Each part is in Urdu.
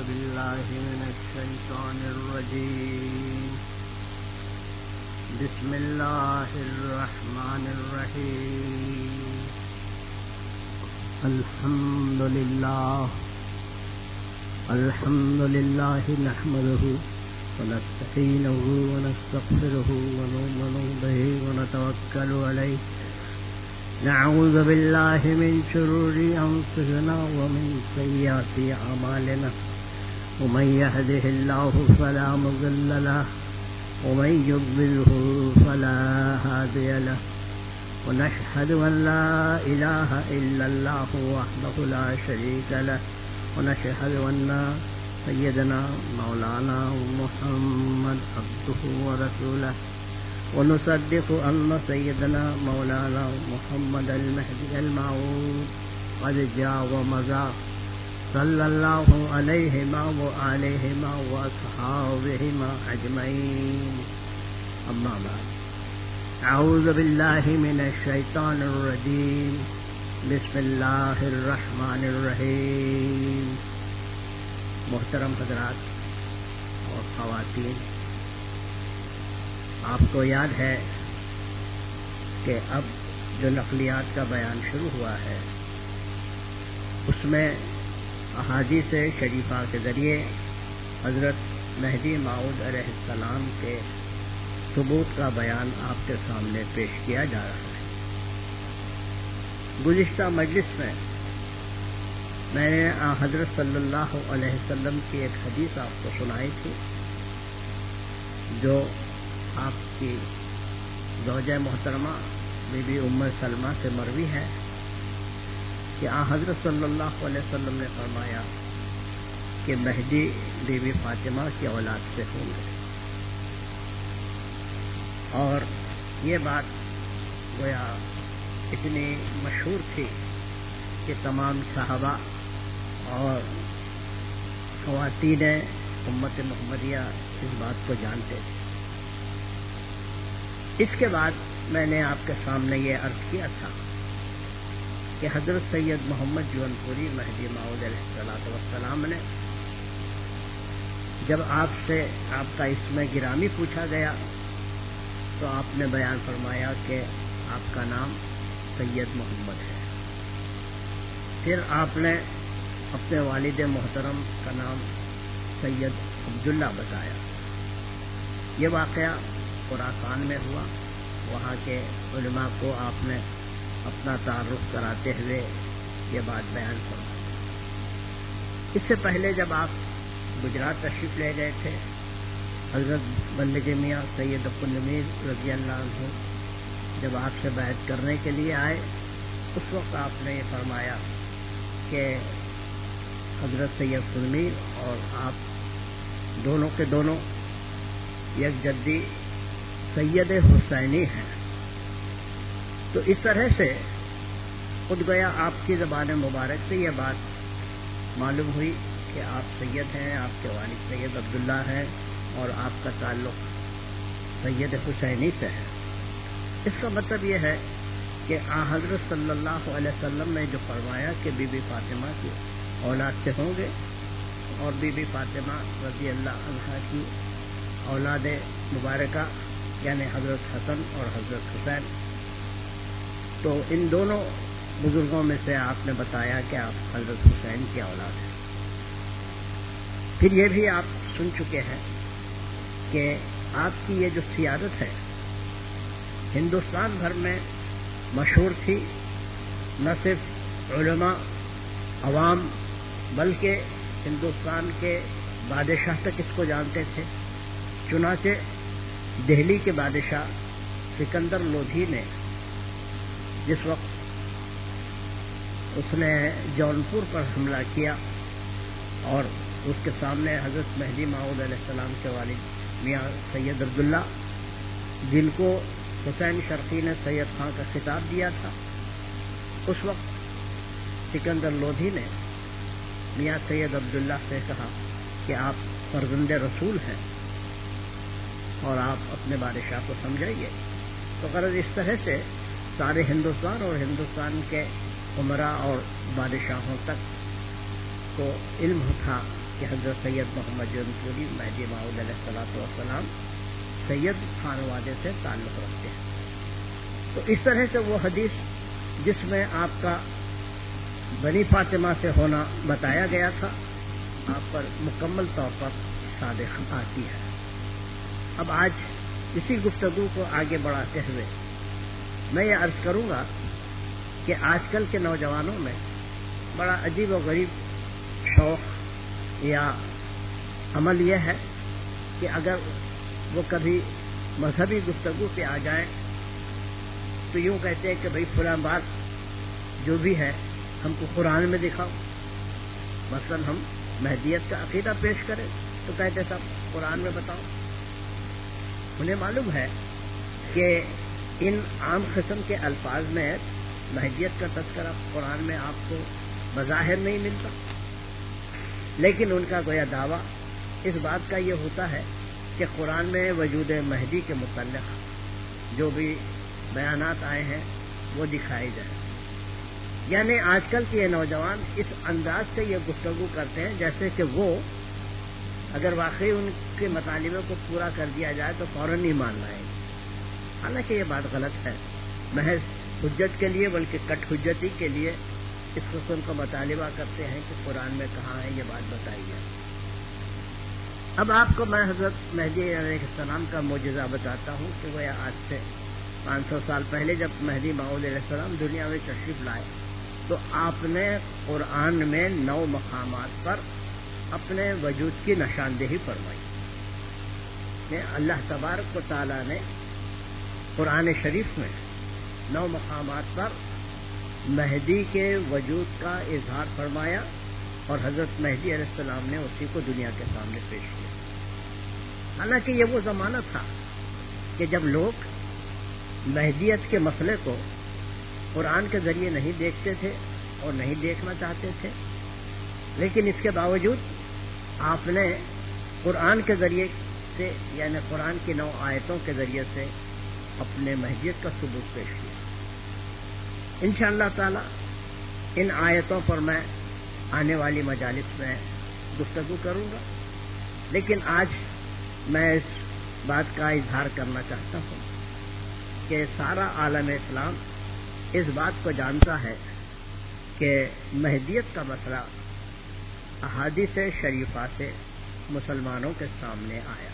بالله من الشيطان الرجيم بسم الله الرحمن الرحيم الحمد لله نحمده ونستعينه ونستغفره ونؤمن به ونتوكل عليه نعوذ بالله من شرور أنفسنا ومن سيئات أعمالنا ومن يهده الله فلا مضل له ومن يضلله فلا هادي له ونشهد أن لا إله إلا الله وحده لا شريك له ونشهد أن سيدنا مولانا محمد عبده ورسوله ونصدق أن سيدنا مولانا محمد المهدي الموعود قد جاء ومضى صلى الله عليهما وآلهما وأصحابهما أجمعين أما بعد أعوذ بالله من الشيطان الرجيم بسم الله الرحمن الرحيم محترم حضرات اور خواتین، آپ کو یاد ہے کہ اب جو نقلیات کا بیان شروع ہوا ہے اس میں احادیث شریفہ کے ذریعے حضرت مہدی موعود علیہ السلام کے ثبوت کا بیان آپ کے سامنے پیش کیا جا رہا ہے۔ گزشتہ مجلس میں نے حضرت صلی اللہ علیہ وسلم کی ایک حدیث آپ کو سنائی تھی جو آپ کی زوجہ محترمہ بی بی ام سلمہ سے مروی ہے کہ حضرت صلی اللہ علیہ وسلم نے فرمایا کہ مہدی بی بی فاطمہ کی اولاد سے ہوں گے، اور یہ بات گویا اتنی مشہور تھی کہ تمام صحابہ اور خواتین امت محمدیہ اس بات کو جانتے تھے۔ اس کے بعد میں نے آپ کے سامنے یہ عرض کیا تھا کہ حضرت سید محمد جونپوری مہدی موعود علیہ السلام نے جب آپ سے آپ کا اسم گرامی پوچھا گیا تو آپ نے بیان فرمایا کہ آپ کا نام سید محمد ہے۔ پھر آپ نے اپنے والد محترم کا نام سید عبداللہ بتایا۔ یہ واقعہ خراسان میں ہوا، وہاں کے علماء کو آپ نے اپنا تعارف کراتے ہوئے یہ بات بیان فرمائی۔ اس سے پہلے جب آپ گجرات تشریف لے گئے تھے، حضرت بندگی میاں سید عبدالمیر رضی اللہ عنہ جب آپ سے بیعت کرنے کے لیے آئے، اس وقت آپ نے یہ فرمایا کہ حضرت سید عبدالمیر اور آپ دونوں کے دونوں یک جدی سید حسینی ہیں۔ تو اس طرح سے خود گویا آپ کی زبان مبارک سے یہ بات معلوم ہوئی کہ آپ سید ہیں، آپ کے والد سید عبداللہ ہیں اور آپ کا تعلق سید حسینی سے ہے۔ اس کا مطلب یہ ہے کہ حضرت صلی اللہ علیہ وسلم نے جو فرمایا کہ بی بی فاطمہ کی اولاد سے ہوں گے، اور بی بی فاطمہ رضی اللہ عنہا کی اولاد مبارکہ یعنی حضرت حسن اور حضرت حسین، تو ان دونوں بزرگوں میں سے آپ نے بتایا کہ آپ حضرت حسین کی اولاد ہیں۔ پھر یہ بھی آپ سن چکے ہیں کہ آپ کی یہ جو سیادت ہے ہندوستان بھر میں مشہور تھی، نہ صرف علماء عوام بلکہ ہندوستان کے بادشاہ تک اس کو جانتے تھے۔ چنانچہ دہلی کے بادشاہ سکندر لودھی نے جس وقت اس نے جونپور پر حملہ کیا اور اس کے سامنے حضرت مہدی موعود علیہ السلام کے والد میاں سید عبداللہ، جن کو حسین شرقی نے سید خان کا خطاب دیا تھا، اس وقت سکندر لودھی نے میاں سید عبداللہ سے کہا کہ آپ فرزند رسول ہیں اور آپ اپنے بادشاہ کو سمجھائیے۔ تو غرض اس طرح سے سارے ہندوستان اور ہندوستان کے عمراء اور بادشاہوں تک کو علم تھا کہ حضرت سید محمد جونپوری مہدی موعود علیہ الصلوۃ والسلام سید خانوادے سے تعلق رکھتے ہیں. تو اس طرح سے وہ حدیث جس میں آپ کا بنی فاطمہ سے ہونا بتایا گیا تھا آپ پر مکمل طور پر صادق آتی ہے. اب آج اسی گفتگو کو آگے بڑھاتے ہوئے میں یہ عرض کروں گا کہ آج کل کے نوجوانوں میں بڑا عجیب و غریب شوق یا عمل یہ ہے کہ اگر وہ کبھی مذہبی گفتگو پہ آ جائیں تو یوں کہتے ہیں کہ بھئی فلاں بات جو بھی ہے ہم کو قرآن میں دکھاؤ. مثلا ہم مہدیت کا عقیدہ پیش کریں تو کہتے سب قرآن میں بتاؤ. انہیں معلوم ہے کہ ان عام قسم کے الفاظ میں مہدیت کا تذکرہ قرآن میں آپ کو بظاہر نہیں ملتا، لیکن ان کا گویا دعویٰ اس بات کا یہ ہوتا ہے کہ قرآن میں وجود مہدی کے متعلق جو بھی بیانات آئے ہیں وہ دکھائے جائیں. یعنی آج کل کے یہ نوجوان اس انداز سے یہ گفتگو کرتے ہیں جیسے کہ وہ اگر واقعی ان کے مطالبے کو پورا کر دیا جائے تو فوراً نہیں مان رہے ہیں. حالانکہ یہ بات غلط ہے. محض حجت کے لیے بلکہ کٹ حجتی کے لیے اس قسم کا مطالبہ کرتے ہیں کہ قرآن میں کہاں ہے یہ بات بتائی ہے. اب آپ کو میں حضرت مہدی علیہ السلام کا معجزہ بتاتا ہوں کہ وہ آج سے 500 سال پہلے جب مہدی موعود علیہ السلام دنیا میں تشریف لائے تو آپ نے قرآن میں 9 مقامات پر اپنے وجود کی نشاندہی فرمائی. اللہ تبارک و تعالیٰ نے قرآن شریف میں 9 مقامات پر مہدی کے وجود کا اظہار فرمایا اور حضرت مہدی علیہ السلام نے اسی کو دنیا کے سامنے پیش کیا. حالانکہ یہ وہ زمانہ تھا کہ جب لوگ مہدیت کے مسئلے کو قرآن کے ذریعے نہیں دیکھتے تھے اور نہیں دیکھنا چاہتے تھے، لیکن اس کے باوجود آپ نے قرآن کے ذریعے سے یعنی قرآن کی 9 آیتوں کے ذریعے سے اپنے مہدیت کا ثبوت پیش کیا. انشاءاللہ تعالی ان آیتوں پر میں آنے والی مجالس میں گفتگو کروں گا، لیکن آج میں اس بات کا اظہار کرنا چاہتا ہوں کہ سارا عالم اسلام اس بات کو جانتا ہے کہ مہدیت کا مسئلہ احادیث شریفہ سے مسلمانوں کے سامنے آیا.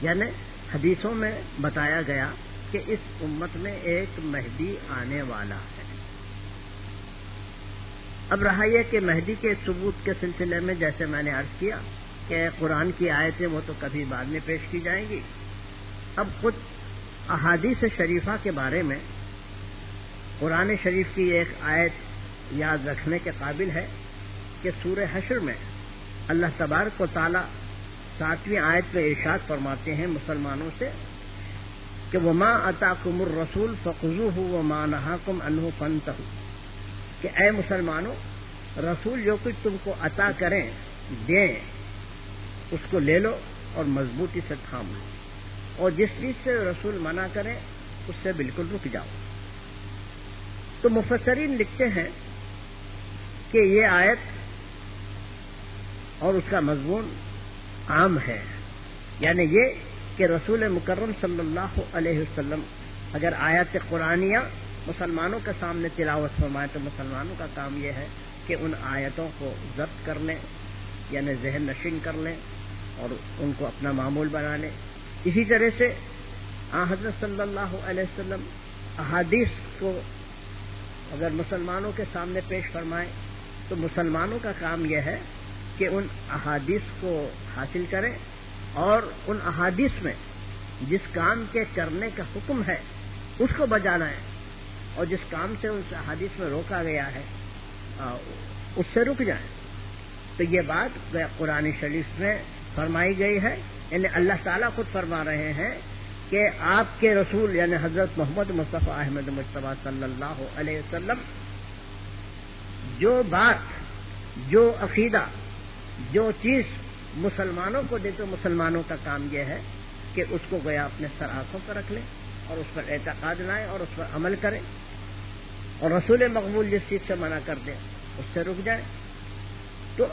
یعنی حدیثوں میں بتایا گیا کہ اس امت میں ایک مہدی آنے والا ہے. اب رہا یہ کہ مہدی کے ثبوت کے سلسلے میں جیسے میں نے عرض کیا کہ قرآن کی آیتیں وہ تو کبھی بعد میں پیش کی جائیں گی. اب خود احادیث شریفہ کے بارے میں قرآن شریف کی ایک آیت یاد رکھنے کے قابل ہے کہ سورہ حشر میں اللہ تبارک و تعالی 7ویں آیت میں ارشاد فرماتے ہیں مسلمانوں سے کہ وما اتاکم الرسول فخذوہ وما نہاکم عنہ فانتہوا، کہ اے مسلمانوں رسول جو کچھ تم کو عطا کریں دیں اس کو لے لو اور مضبوطی سے تھام لو، اور جس چیز سے رسول منع کریں اس سے بالکل رک جاؤ. تو مفسرین لکھتے ہیں کہ یہ آیت اور اس کا مضمون عام ہے، یعنی یہ کہ رسول مکرم صلی اللہ علیہ وسلم اگر آیات قرآنیہ مسلمانوں کے سامنے تلاوت فرمائے تو مسلمانوں کا کام یہ ہے کہ ان آیتوں کو ضبط کر لیں یعنی ذہن نشین کر لیں اور ان کو اپنا معمول بنا لیں. اسی طرح سے حضرت صلی اللہ علیہ وسلم احادیث کو اگر مسلمانوں کے سامنے پیش فرمائیں تو مسلمانوں کا کام یہ ہے کہ ان احادیث کو حاصل کریں اور ان احادیث میں جس کام کے کرنے کا حکم ہے اس کو بجا لائیں اور جس کام سے اس احادیث میں روکا گیا ہے اس سے رک جائیں. تو یہ بات قرآن شریف میں فرمائی گئی ہے. یعنی اللہ تعالیٰ خود فرما رہے ہیں کہ آپ کے رسول یعنی حضرت محمد مصطفیٰ احمد مجتبیٰ صلی اللہ علیہ وسلم جو بات جو عقیدہ جو چیز مسلمانوں کو دے تو مسلمانوں کا کام یہ ہے کہ اس کو گویا اپنے سر آنکھوں پر رکھ لیں اور اس پر اعتقاد لائیں اور اس پر عمل کریں اور رسول مقبول جس چیز سے منع کر دیں اس سے رک جائیں. تو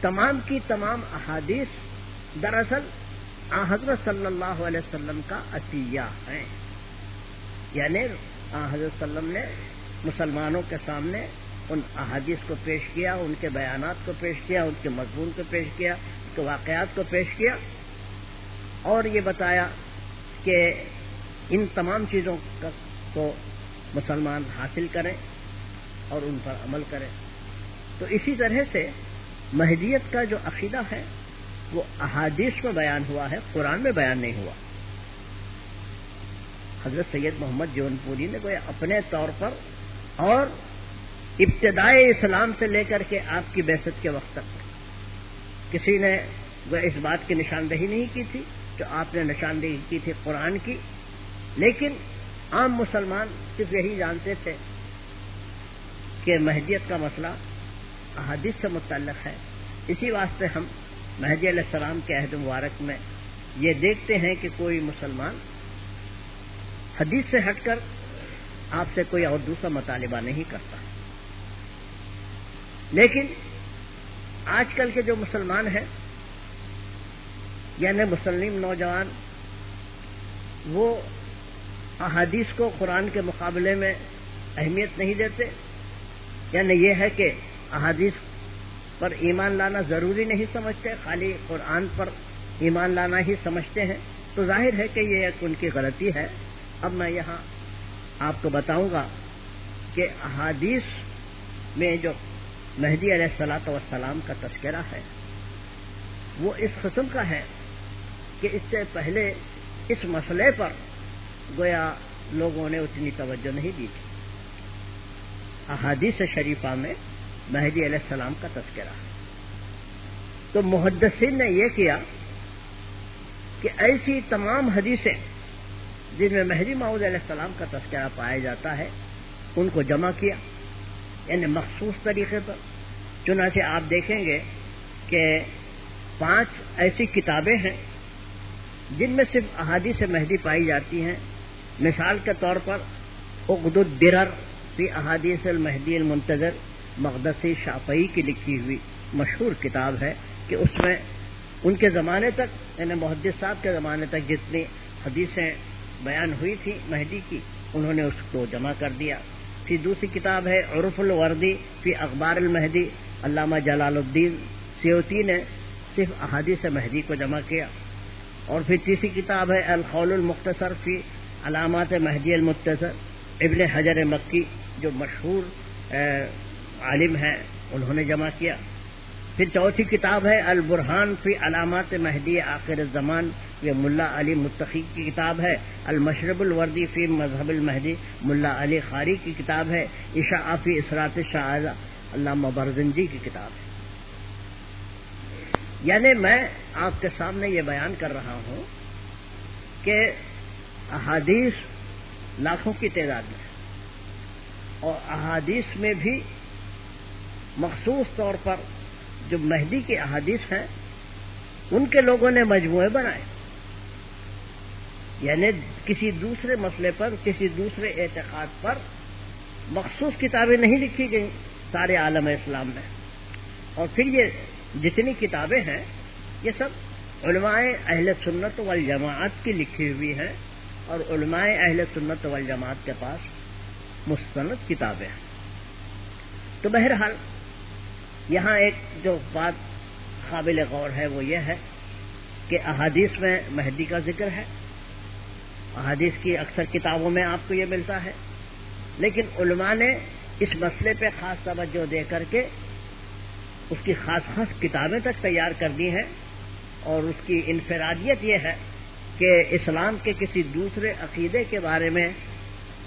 تمام کی تمام احادیث دراصل حضرت صلی اللہ علیہ وسلم کا عطیہ ہیں. یعنی حضرت صلی اللہ علیہ وسلم نے مسلمانوں کے سامنے ان احادیث کو پیش کیا، ان کے بیانات کو پیش کیا، ان کے مضمون کو پیش کیا، ان کے واقعات کو پیش کیا، اور یہ بتایا کہ ان تمام چیزوں کو مسلمان حاصل کریں اور ان پر عمل کریں. تو اسی طرح سے مہدیت کا جو عقیدہ ہے وہ احادیث میں بیان ہوا ہے، قرآن میں بیان نہیں ہوا. حضرت سید محمد جون پوری نے کوئی اپنے طور پر اور ابتدائے اسلام سے لے کر کے آپ کی بعثت کے وقت تک کسی نے اس بات کی نشاندہی نہیں کی تھی جو آپ نے نشاندہی کی تھی قرآن کی، لیکن عام مسلمان صرف یہی جانتے تھے کہ مہدیت کا مسئلہ احادیث سے متعلق ہے. اسی واسطے ہم مہدی علیہ السلام کے عہد مبارک میں یہ دیکھتے ہیں کہ کوئی مسلمان حدیث سے ہٹ کر آپ سے کوئی اور دوسرا مطالبہ نہیں کرتا. لیکن آج کل کے جو مسلمان ہیں یعنی مسلم نوجوان، وہ احادیث کو قرآن کے مقابلے میں اہمیت نہیں دیتے. یعنی یہ ہے کہ احادیث پر ایمان لانا ضروری نہیں سمجھتے، خالی قرآن پر ایمان لانا ہی سمجھتے ہیں. تو ظاہر ہے کہ یہ ایک ان کی غلطی ہے. اب میں یہاں آپ کو بتاؤں گا کہ احادیث میں جو مہدی علیہ الصلوۃ والسلام کا تذکرہ ہے وہ اس قسم کا ہے کہ اس سے پہلے اس مسئلے پر گویا لوگوں نے اتنی توجہ نہیں دی تھی. احادیث شریفہ میں مہدی علیہ السلام کا تذکرہ ہے. تو محدثین نے یہ کیا کہ ایسی تمام حدیثیں جن میں مہدی موعود علیہ السلام کا تذکرہ پایا جاتا ہے ان کو جمع کیا، یعنی مخصوص طریقے پر. چنانچہ آپ دیکھیں گے کہ 5 ایسی کتابیں ہیں جن میں صرف احادیث مہدی پائی جاتی ہیں. مثال کے طور پر عقد الدرر فی احادیث المہدی المنتظر، مقدسی شافعی کی لکھی ہوئی مشہور کتاب ہے کہ اس میں ان کے زمانے تک یعنی محدث صاحب کے زمانے تک جتنی حدیثیں بیان ہوئی تھی مہدی کی انہوں نے اس کو جمع کر دیا. پھر دوسری کتاب ہے عرف الوردی فی اخبار المہدی، علامہ جلال الدین سیوطی نے صرف احادیث مہدی کو جمع کیا. اور پھر تیسری کتاب ہے القول المختصر فی علامات مہدی المنتظر، ابن حجر مکی جو مشہور عالم ہیں انہوں نے جمع کیا. پھر چوتھی کتاب ہے البرہان فی علامات مہدی آخر الزمان، یہ ملا علی متقی کی کتاب ہے. المشرب الوردی فی مذہب المہدی، ملا علی خاری کی کتاب ہے. اشاع فی اسرات الشہادہ، علامہ برزنجی کی کتاب ہے. یعنی میں آپ کے سامنے یہ بیان کر رہا ہوں کہ احادیث لاکھوں کی تعداد میں، اور احادیث میں بھی مخصوص طور پر جو مہدی کی احادیث ہیں ان کے لوگوں نے مجموعے بنائے. یعنی کسی دوسرے مسئلے پر، کسی دوسرے اعتقاد پر مخصوص کتابیں نہیں لکھی گئیں سارے عالم اسلام میں. اور پھر یہ جتنی کتابیں ہیں یہ سب علماء اہل سنت والجماعت کی لکھی ہوئی ہیں، اور علماء اہل سنت والجماعت کے پاس مستند کتابیں ہیں. تو بہرحال یہاں ایک جو بات قابل غور ہے وہ یہ ہے کہ احادیث میں مہدی کا ذکر ہے. احادیث کی اکثر کتابوں میں آپ کو یہ ملتا ہے، لیکن علماء نے اس مسئلے پہ خاص توجہ دے کر کے اس کی خاص کتابیں تک تیار کر دی ہیں. اور اس کی انفرادیت یہ ہے کہ اسلام کے کسی دوسرے عقیدے کے بارے میں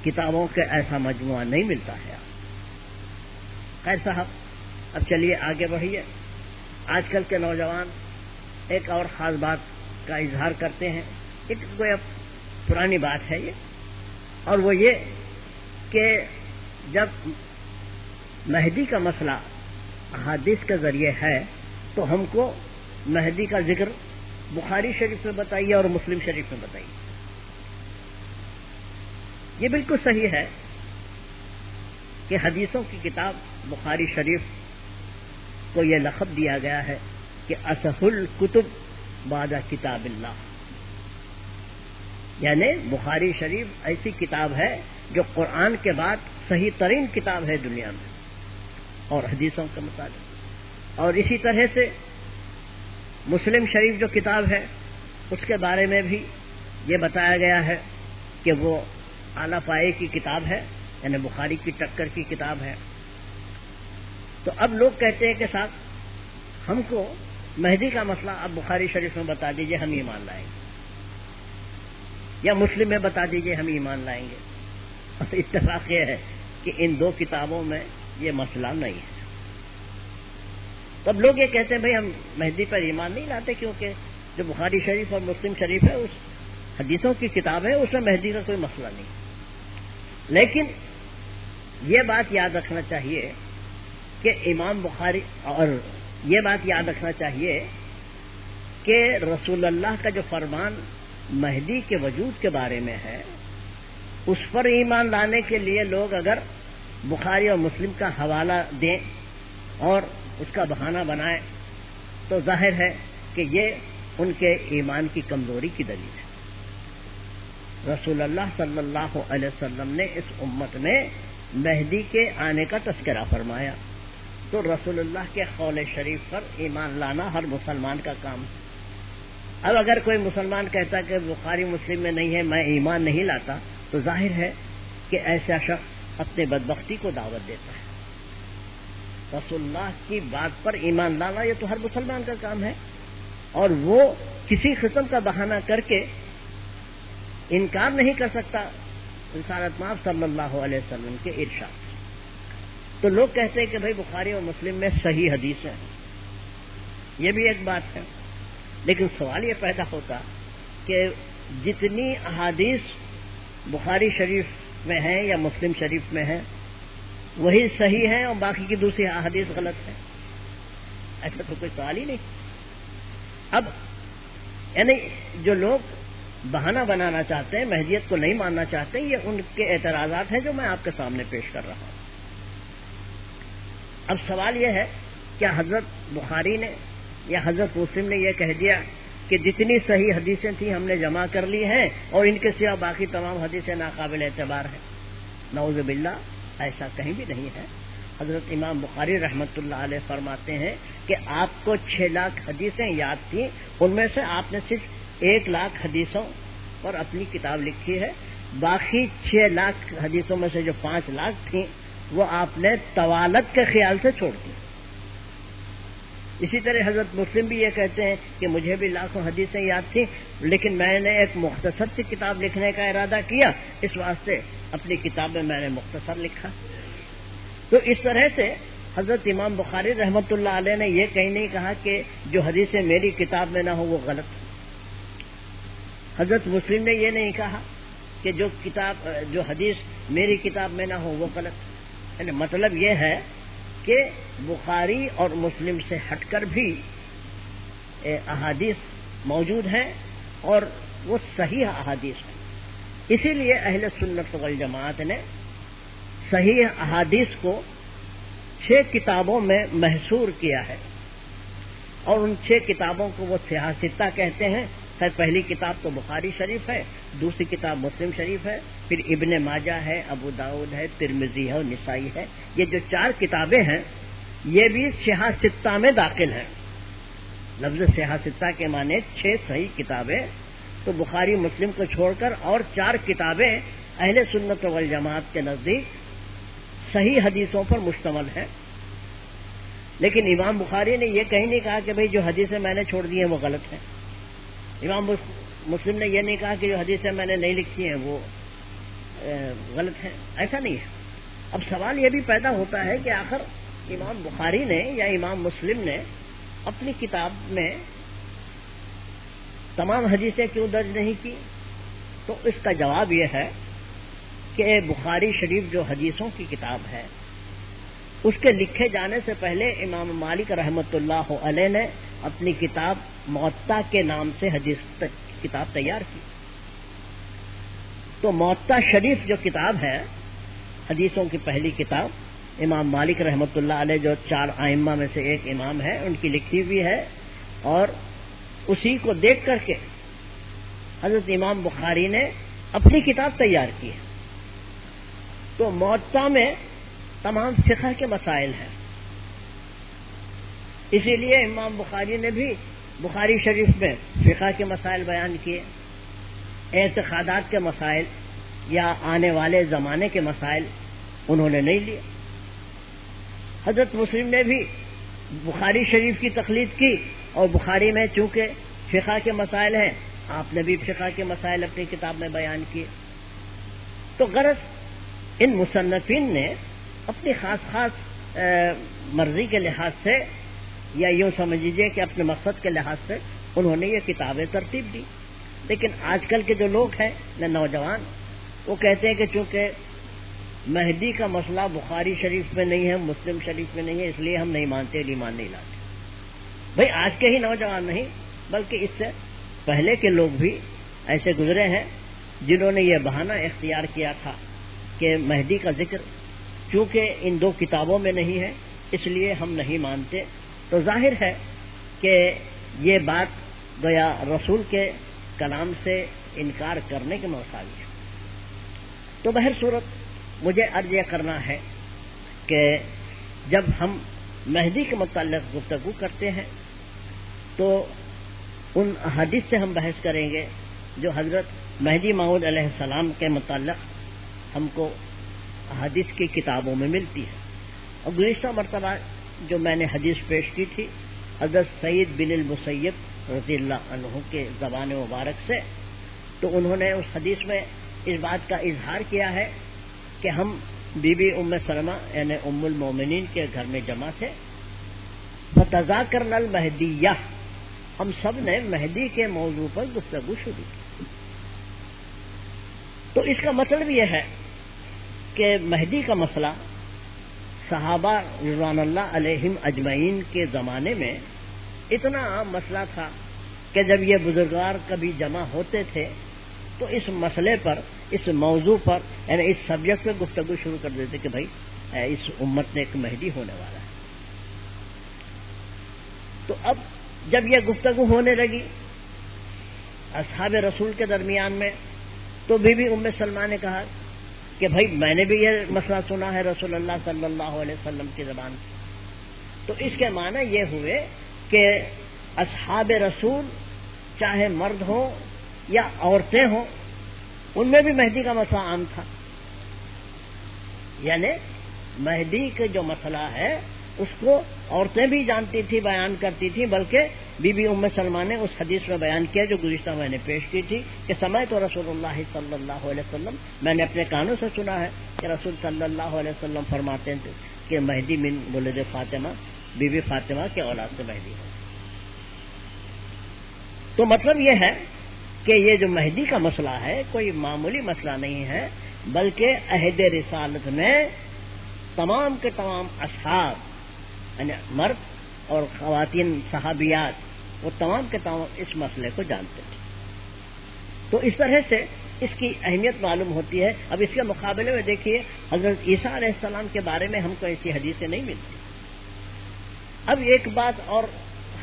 کتابوں کا ایسا مجموعہ نہیں ملتا ہے. خیر صاحب، اب چلیے آگے بڑھیے. آج کل کے نوجوان ایک اور خاص بات کا اظہار کرتے ہیں، ایک کوئی پرانی بات ہے یہ، اور وہ یہ کہ جب مہدی کا مسئلہ احادیث کے ذریعے ہے تو ہم کو مہدی کا ذکر بخاری شریف میں بتائیے اور مسلم شریف میں بتائیے. یہ بالکل صحیح ہے کہ حدیثوں کی کتاب بخاری شریف کو یہ لقب دیا گیا ہے کہ اصح الکتب بعد کتاب اللہ، یعنی بخاری شریف ایسی کتاب ہے جو قرآن کے بعد صحیح ترین کتاب ہے دنیا میں اور حدیثوں کے مطابق. اور اسی طرح سے مسلم شریف جو کتاب ہے اس کے بارے میں بھی یہ بتایا گیا ہے کہ وہ اعلیٰ پائے کی کتاب ہے، یعنی بخاری کی ٹکر کی کتاب ہے. تو اب لوگ کہتے ہیں کہ صاحب ہم کو مہدی کا مسئلہ اب بخاری شریف میں بتا دیجئے، ہم ایمان لائیں گے، یا مسلم میں بتا دیجئے، ہم ایمان لائیں گے. اور اتفاق یہ ہے کہ ان دو کتابوں میں یہ مسئلہ نہیں ہے. تب لوگ یہ کہتے ہیں بھئی ہم مہدی پر ایمان نہیں لاتے، کیونکہ جو بخاری شریف اور مسلم شریف ہے اس حدیثوں کی کتاب ہے، اس میں مہدی کا کوئی مسئلہ نہیں. لیکن یہ بات یاد رکھنا چاہیے کہ امام بخاری، اور یہ بات یاد رکھنا چاہیے کہ رسول اللہ کا جو فرمان مہدی کے وجود کے بارے میں ہے، اس پر ایمان لانے کے لیے لوگ اگر بخاری اور مسلم کا حوالہ دیں اور اس کا بہانہ بنائیں تو ظاہر ہے کہ یہ ان کے ایمان کی کمزوری کی دلیل ہے. رسول اللہ صلی اللہ علیہ وسلم نے اس امت میں مہدی کے آنے کا تذکرہ فرمایا، تو رسول اللہ کے قول شریف پر ایمان لانا ہر مسلمان کا کام ہے. اب اگر کوئی مسلمان کہتا کہ بخاری مسلم میں نہیں ہے، میں ایمان نہیں لاتا، تو ظاہر ہے کہ ایسا شخص اپنے بدبختی کو دعوت دیتا ہے. رسول اللہ کی بات پر ایمان لانا یہ تو ہر مسلمان کا کام ہے، اور وہ کسی قسم کا بہانہ کر کے انکار نہیں کر سکتا رسالت مآب صلی اللہ علیہ وسلم کے ارشاد. تو لوگ کہتے ہیں کہ بھئی بخاری اور مسلم میں صحیح حدیث ہیں، یہ بھی ایک بات ہے. لیکن سوال یہ پیدا ہوتا کہ جتنی احادیث بخاری شریف میں ہیں یا مسلم شریف میں ہیں وہی صحیح ہیں اور باقی کی دوسری احادیث غلط ہیں، ایسا تو کوئی سوال ہی نہیں. اب یعنی جو لوگ بہانہ بنانا چاہتے ہیں، مہدیت کو نہیں ماننا چاہتے، یہ ان کے اعتراضات ہیں جو میں آپ کے سامنے پیش کر رہا ہوں. اب سوال یہ ہے کیا حضرت بخاری نے یا حضرت مسلم نے یہ کہہ دیا کہ جتنی صحیح حدیثیں تھیں ہم نے جمع کر لی ہیں اور ان کے سوا باقی تمام حدیثیں ناقابل اعتبار ہیں؟ نعوذ باللہ، ایسا کہیں بھی نہیں ہے. حضرت امام بخاری رحمۃ اللہ علیہ فرماتے ہیں کہ آپ کو 6 لاکھ حدیثیں یاد تھیں، ان میں سے آپ نے صرف 1 لاکھ حدیثوں پر اپنی کتاب لکھی ہے، باقی 6 لاکھ حدیثوں میں سے جو 5 لاکھ تھیں وہ آپ نے طوالت کے خیال سے چھوڑ دی. اسی طرح حضرت مسلم بھی یہ کہتے ہیں کہ مجھے بھی لاکھوں حدیثیں یاد تھیں، لیکن میں نے ایک مختصر سی کتاب لکھنے کا ارادہ کیا، اس واسطے اپنی کتاب میں نے مختصر لکھا. تو اس طرح سے حضرت امام بخاری رحمۃ اللہ علیہ نے یہ کہیں نہیں کہا کہ جو حدیثیں میری کتاب میں نہ ہو وہ غلط. حضرت مسلم نے یہ نہیں کہا کہ جو حدیث میری کتاب میں نہ ہو وہ غلط. یعنی مطلب یہ ہے کہ بخاری اور مسلم سے ہٹ کر بھی احادیث موجود ہیں اور وہ صحیح احادیث ہیں. اسی لیے اہل سنت والجماعت نے صحیح احادیث کو 6 کتابوں میں محصور کیا ہے، اور ان 6 کتابوں کو وہ سیاہ ستہ کہتے ہیں. پہلی کتاب تو بخاری شریف ہے، دوسری کتاب مسلم شریف ہے، پھر ابن ماجہ ہے، ابو داؤد ہے، ترمذی ہے اور نسائی ہے. یہ جو 4 کتابیں ہیں یہ بھی سیاہ ستہ میں داخل ہیں. لفظ سیاہ ستہ کے معنی 6 صحیح کتابیں، تو بخاری مسلم کو چھوڑ کر اور 4 کتابیں اہل سنت والجماعت کے نزدیک صحیح حدیثوں پر مشتمل ہیں. لیکن امام بخاری نے یہ کہیں نہیں کہا کہ بھئی جو حدیثیں میں نے چھوڑ دی ہیں وہ غلط ہیں. امام مسلم نے یہ نہیں کہا کہ جو حدیثیں میں نے نہیں لکھی ہیں وہ غلط ہیں. ایسا نہیں ہے. اب سوال یہ بھی پیدا ہوتا ہے کہ آخر امام بخاری نے یا امام مسلم نے اپنی کتاب میں تمام حدیثیں کیوں درج نہیں کی؟ تو اس کا جواب یہ ہے کہ بخاری شریف جو حدیثوں کی کتاب ہے اس کے لکھے جانے سے پہلے امام مالک رحمۃ اللہ علیہ نے اپنی کتاب موطا کے نام سے حدیث کتاب تیار کی. تو موطا شریف جو کتاب ہے حدیثوں کی پہلی کتاب امام مالک رحمۃ اللہ علیہ جو 4 ائمہ میں سے ایک امام ہے، ان کی لکھی ہوئی ہے، اور اسی کو دیکھ کر کے حضرت امام بخاری نے اپنی کتاب تیار کی ہے۔ تو موطا میں تمام فقہ کے مسائل ہیں، اسی لیے امام بخاری نے بھی بخاری شریف میں فقہ کے مسائل بیان کیے، اعتقادات کے مسائل یا آنے والے زمانے کے مسائل انہوں نے نہیں لیے۔ حضرت مسلم نے بھی بخاری شریف کی تقلید کی، اور بخاری میں چونکہ فقہ کے مسائل ہیں، آپ نے بھی فقہ کے مسائل اپنی کتاب میں بیان کیے۔ تو غرض ان مصنفین نے اپنی خاص مرضی کے لحاظ سے، یا یوں سمجھ لیجیے کہ اپنے مقصد کے لحاظ سے انہوں نے یہ کتابیں ترتیب دی۔ لیکن آج کل کے جو لوگ ہیں نوجوان، وہ کہتے ہیں کہ چونکہ مہدی کا مسئلہ بخاری شریف میں نہیں ہے، مسلم شریف میں نہیں ہے، اس لیے ہم نہیں مانتے، ایمان نہیں لاتے۔ بھئی آج کے ہی نوجوان نہیں، بلکہ اس سے پہلے کے لوگ بھی ایسے گزرے ہیں جنہوں نے یہ بہانہ اختیار کیا تھا کہ مہدی کا ذکر چونکہ ان 2 کتابوں میں نہیں ہے، اس لیے ہم نہیں مانتے۔ تو ظاہر ہے کہ یہ بات گویا رسول کے کلام سے انکار کرنے کے مساوی ہے۔ تو بہر صورت مجھے عرض یہ کرنا ہے کہ جب ہم مہدی کے متعلق گفتگو کرتے ہیں تو ان احادیث سے ہم بحث کریں گے جو حضرت مہدی موعود علیہ السلام کے متعلق ہم کو احادیث کی کتابوں میں ملتی ہے۔ اور گزشتہ مرتبہ جو میں نے حدیث پیش کی تھی حضرت سعید بن المسیب رضی اللہ عنہ کے زبان مبارک سے، تو انہوں نے اس حدیث میں اس بات کا اظہار کیا ہے کہ ہم بی بی ام سلمہ یعنی ام المومنین کے گھر میں جمع تھے، فتذاکرنا المہدیہ، ہم سب نے مہدی کے موضوع پر گفتگو شروع کی۔ تو اس کا مطلب یہ ہے کہ مہدی کا مسئلہ صحابہ رضوان اللہ علیہم اجمعین کے زمانے میں اتنا عام مسئلہ تھا کہ جب یہ بزرگوار کبھی جمع ہوتے تھے تو اس مسئلے پر، اس موضوع پر، یعنی اس سبجیکٹ پہ گفتگو شروع کر دیتے کہ بھائی اس امت میں ایک مہدی ہونے والا ہے۔ تو اب جب یہ گفتگو ہونے لگی اصحاب رسول کے درمیان میں، تو بی بی ام سلمہ نے کہا کہ بھائی میں نے بھی یہ مسئلہ سنا ہے رسول اللہ صلی اللہ علیہ وسلم کی زبان سے۔ تو اس کے معنی یہ ہوئے کہ اصحاب رسول چاہے مرد ہوں یا عورتیں ہوں، ان میں بھی مہدی کا مسئلہ عام تھا۔ یعنی مہدی کا جو مسئلہ ہے اس کو عورتیں بھی جانتی تھی، بیان کرتی تھی، بلکہ بی بی ام سلمہ نے اس حدیث میں بیان کیا جو گزشتہ میں نے پیش کی تھی کہ سمعت رسول اللہ صلی اللہ علیہ وسلم، میں نے اپنے کانوں سے سنا ہے کہ رسول صلی اللہ علیہ وسلم فرماتے تھے کہ مہدی من ولد فاطمہ، بی بی فاطمہ کے اولاد سے مہدی ہے۔ تو مطلب یہ ہے کہ یہ جو مہدی کا مسئلہ ہے کوئی معمولی مسئلہ نہیں ہے، بلکہ عہد رسالت میں تمام کے تمام اصحاب یعنی مرد اور خواتین صحابیات وہ تمام کے تمام اس مسئلے کو جانتے تھے۔ تو اس طرح سے اس کی اہمیت معلوم ہوتی ہے۔ اب اس کے مقابلے میں دیکھیے حضرت عیسیٰ علیہ السلام کے بارے میں ہم کو ایسی حدیثیں نہیں ملتی۔ اب ایک بات اور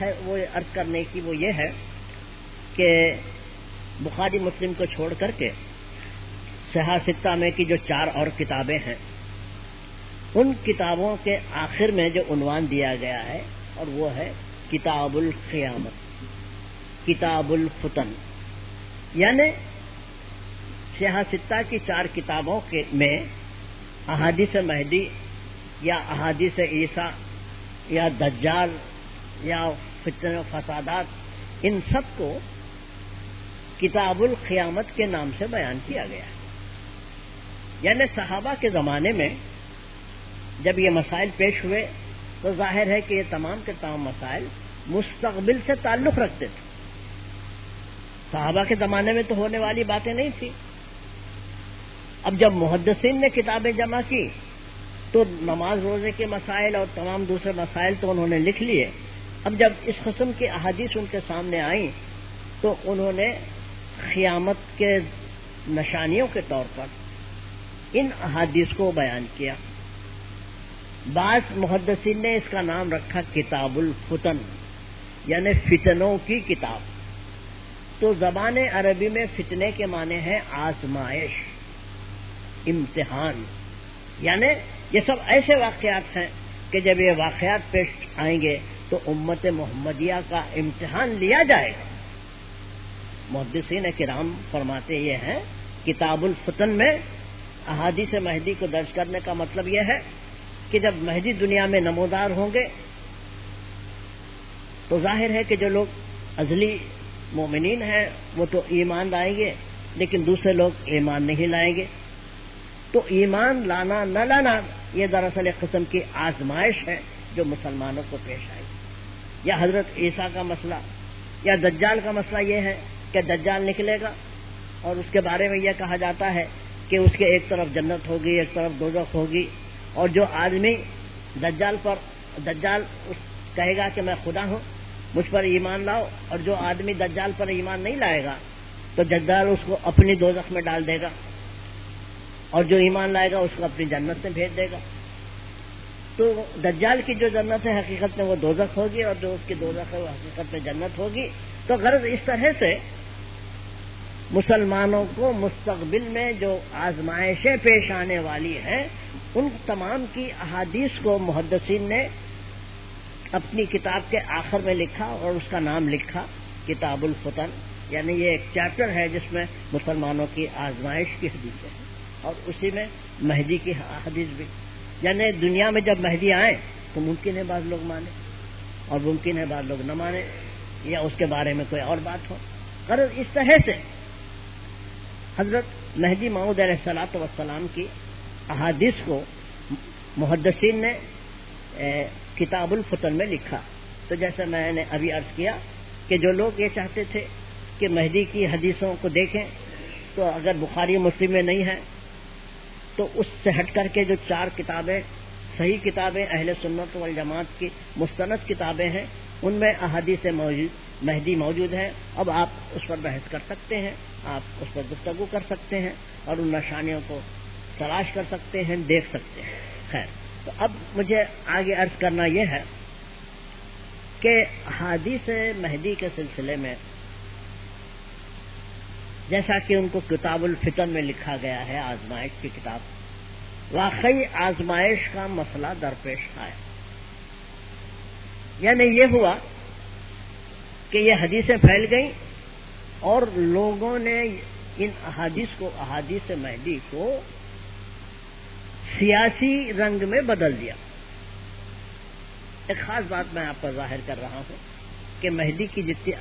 ہے وہ عرض کرنے کی، وہ یہ ہے کہ بخاری مسلم کو چھوڑ کر کے صحاح ستہ میں کی جو 4 اور کتابیں ہیں، ان کتابوں کے آخر میں جو عنوان دیا گیا ہے اور وہ ہے کتاب القیامت، کتاب الفتن، یعنی صحاح ستہ کی 4 کتابوں کے میں احادیث مہدی یا احادیث عیسیٰ یا دجال یا فتن و فسادات، ان سب کو کتاب القیامت کے نام سے بیان کیا گیا ہے۔ یعنی صحابہ کے زمانے میں جب یہ مسائل پیش ہوئے تو ظاہر ہے کہ یہ تمام کے تمام مسائل مستقبل سے تعلق رکھتے تھے۔ صحابہ کے زمانے میں تو ہونے والی باتیں نہیں تھی۔ اب جب محدثین نے کتابیں جمع کی تو نماز روزے کے مسائل اور تمام دوسرے مسائل تو انہوں نے لکھ لیے۔ اب جب اس قسم کی احادیث ان کے سامنے آئیں تو انہوں نے قیامت کے نشانیوں کے طور پر ان احادیث کو بیان کیا۔ بعض محدثین نے اس کا نام رکھا کتاب الفتن، یعنی فتنوں کی کتاب. تو زبان عربی میں فتنے کے معنی ہے آزمائش، امتحان. یعنی یہ سب ایسے واقعات ہیں کہ جب یہ واقعات پیش آئیں گے تو امت محمدیہ کا امتحان لیا جائے گا. محدثین کرام فرماتے یہ ہیں کتاب الفتن میں احادیث مہدی کو درج کرنے کا مطلب یہ ہے کہ جب مہدی دنیا میں نمودار ہوں گے تو ظاہر ہے کہ جو لوگ ازلی مومنین ہیں وہ تو ایمان لائیں گے، لیکن دوسرے لوگ ایمان نہیں لائیں گے. تو ایمان لانا نہ لانا یہ دراصل ایک قسم کی آزمائش ہے جو مسلمانوں کو پیش آئی. یا حضرت عیسیٰ کا مسئلہ یا دجال کا مسئلہ یہ ہے کہ دجال نکلے گا اور اس کے بارے میں یہ کہا جاتا ہے کہ اس کے ایک طرف جنت ہوگی، ایک طرف دوزخ ہوگی، اور جو آدمی دجال کہے گا کہ میں خدا ہوں، مجھ پر ایمان لاؤ، اور جو آدمی دجال پر ایمان نہیں لائے گا تو دجال اس کو اپنی دوزخ میں ڈال دے گا، اور جو ایمان لائے گا اس کو اپنی جنت میں بھیج دے گا. تو دجال کی جو جنت ہے حقیقت میں وہ دوزخ ہوگی، اور جو اس کی دوزخ ہے وہ حقیقت میں جنت ہوگی. تو غرض اس طرح سے مسلمانوں کو مستقبل میں جو آزمائشیں پیش آنے والی ہیں ان تمام کی احادیث کو محدثین نے اپنی کتاب کے آخر میں لکھا اور اس کا نام لکھا کتاب الفتن. یعنی یہ ایک چیپٹر ہے جس میں مسلمانوں کی آزمائش کی حدیثیں ہیں، اور اسی میں مہدی کی حدیث بھی. یعنی دنیا میں جب مہدی آئے تو ممکن ہے بعض لوگ مانے اور ممکن ہے بعض لوگ نہ مانے، یا اس کے بارے میں کوئی اور بات ہو. غرض اس طرح سے حضرت مہدی موعود علیہ الصلوۃ والسلام کی احادیث کو محدثین نے کتاب الفتن میں لکھا. تو جیسے میں نے ابھی عرض کیا کہ جو لوگ یہ چاہتے تھے کہ مہدی کی حدیثوں کو دیکھیں تو اگر بخاری مسلم میں نہیں ہے تو اس سے ہٹ کر کے جو 4 کتابیں صحیح کتابیں اہل سنت والجماعت کی مستند کتابیں ہیں ان میں احادیث مہدی موجود ہیں. اب آپ اس پر بحث کر سکتے ہیں، آپ اس پر گفتگو کر سکتے ہیں اور ان نشانیوں کو تلاش کر سکتے ہیں، دیکھ سکتے ہیں. خیر، تو اب مجھے آگے عرض کرنا یہ ہے کہ احادیث مہدی کے سلسلے میں جیسا کہ ان کو کتاب الفتن میں لکھا گیا ہے، آزمائش کی کتاب، واقعی آزمائش کا مسئلہ درپیش آیا. یعنی یہ ہوا کہ یہ حدیثیں پھیل گئیں اور لوگوں نے ان احادیث مہدی کو سیاسی رنگ میں بدل دیا. ایک خاص بات میں آپ پر ظاہر کر رہا ہوں کہ مہدی کی جتنی